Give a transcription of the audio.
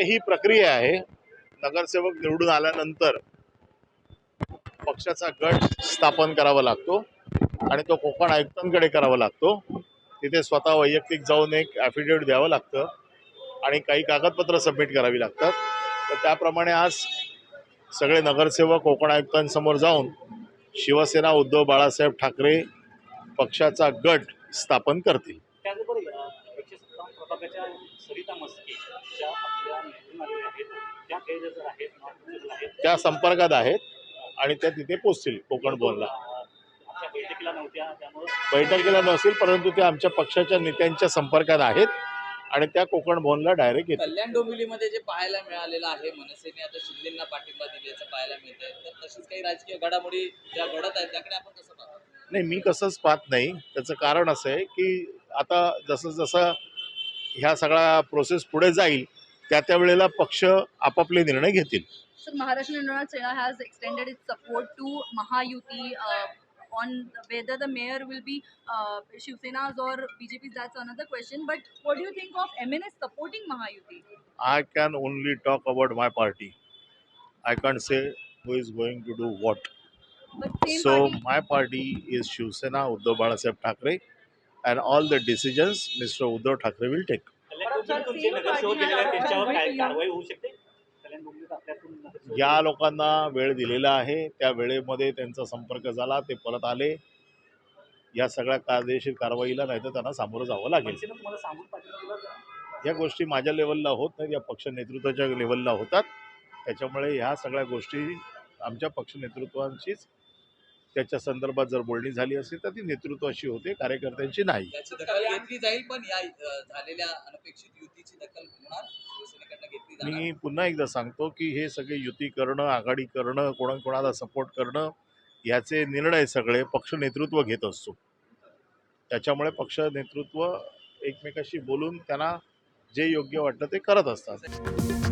ही प्रक्रिया आहे. नगरसेवक निवडून आल्यानंतर पक्षाचा गट स्थापन करावा लागतो आणि तो कोकण आयुक्तांकडे करावा लागतो. तिथे स्वतः वैयक्तिक जाऊन एक ॲफिडेविट द्यावं लागतं आणि काही कागदपत्र सबमिट करावी लागतात. तर त्याप्रमाणे आज सगळे नगरसेवक कोकण आयुक्तांसमोर जाऊन शिवसेना उद्धव बाळासाहेब ठाकरे पक्षाचा गट स्थापन करतील. त्याचबरोबर 157 प्रभागाच्या सरिता म्हस्के ज्या आपल्या निवडून आलेल्या आहेत त्या गैरहजर आहेत, त्या संपर्कात आहेत आणि त्या तिथे पोहोचतील कोकण भवनला. आमच्या बैठकीला नव्हत्या, त्यामुळे बैठकीला नसेल, परंतु त्या आमच्या पक्षाच्या नेत्यांच्या संपर्कात आहेत आणि त्या कोकण भवनला डायरेक्ट येतील. कल्याण डोंबिवलीमध्ये जे पाहायला मिळालेलं आहे, मनसेने आता शिंदेंना पाठिंबा दिल्याचं पाहायला मिळतंय, तर तशीच काही राजकीय घडामोडी ज्या घडत आहेत त्याकडे आपण कसं पाहतो? नाही, मी कसंच पाहत नाही. त्याचं कारण असं आहे की आता जसं जसं ह्या सगळा प्रोसेस पुढे जाईल त्या वेळेला पक्ष आपापले निर्णय घेतील. So Maharashtra Nirmal Sena has extended its support to Mahayuti on whether the mayor will be Shiv Sena's or BJP's. That's another question. But what do you think of MNS supporting Mahayuti? I can only talk about my party. I can't say who is going to do what. But same So party. my party is Shiv Sena, Uddhav Balasaheb Thackeray, and all the decisions Mr. Uddhav Thackeray will take. कल्याण डोंबिवलीतून जे नगरसेवक गेलेले आहेत त्यांच्यावर काय कारवाई होऊ शकते? कल्याण डोंबिवलीत आपल्यातून नगरसेवक ज्या लोकांना वेळ दिलेला आहे त्या वेळेमध्ये त्यांचा संपर्क झाला, ते परत आले, या सगळ्या कायदेशीर कारवाईला नाही तर त्यांना सामोरं जावं लागेल. मनसेनं तुम्हाला सांगून पाठिंबा दिला का? या गोष्टी माझ्या लेवलला होत नाहीत, या पक्ष नेतृत्वाच्या लेवलला होतात. त्याच्यामुळे ह्या सगळ्या गोष्टी आमच्या पक्ष नेतृत्वांशीच त्याच्या संदर्भात जर बोलणी झाली असेल तर ती नेतृत्वाशी होते, कार्यकर्त्यांची नाही. त्याची दखल घेतली जाईल, पण या झालेल्या अनपेक्षित युतीची दखल होणार शिवसेनेकडनं घेतली जाणार. मी पुन्हा एकदा सांगतो की हे सगळे युती करणं, आघाडी करणं, कोणाकोणाला सपोर्ट करणं याचे निर्णय सगळे पक्ष नेतृत्व घेत असतो. त्याच्यामुळे पक्ष नेतृत्व एकमेकाशी बोलून त्यांना जे योग्य वाटतं ते करत असतात.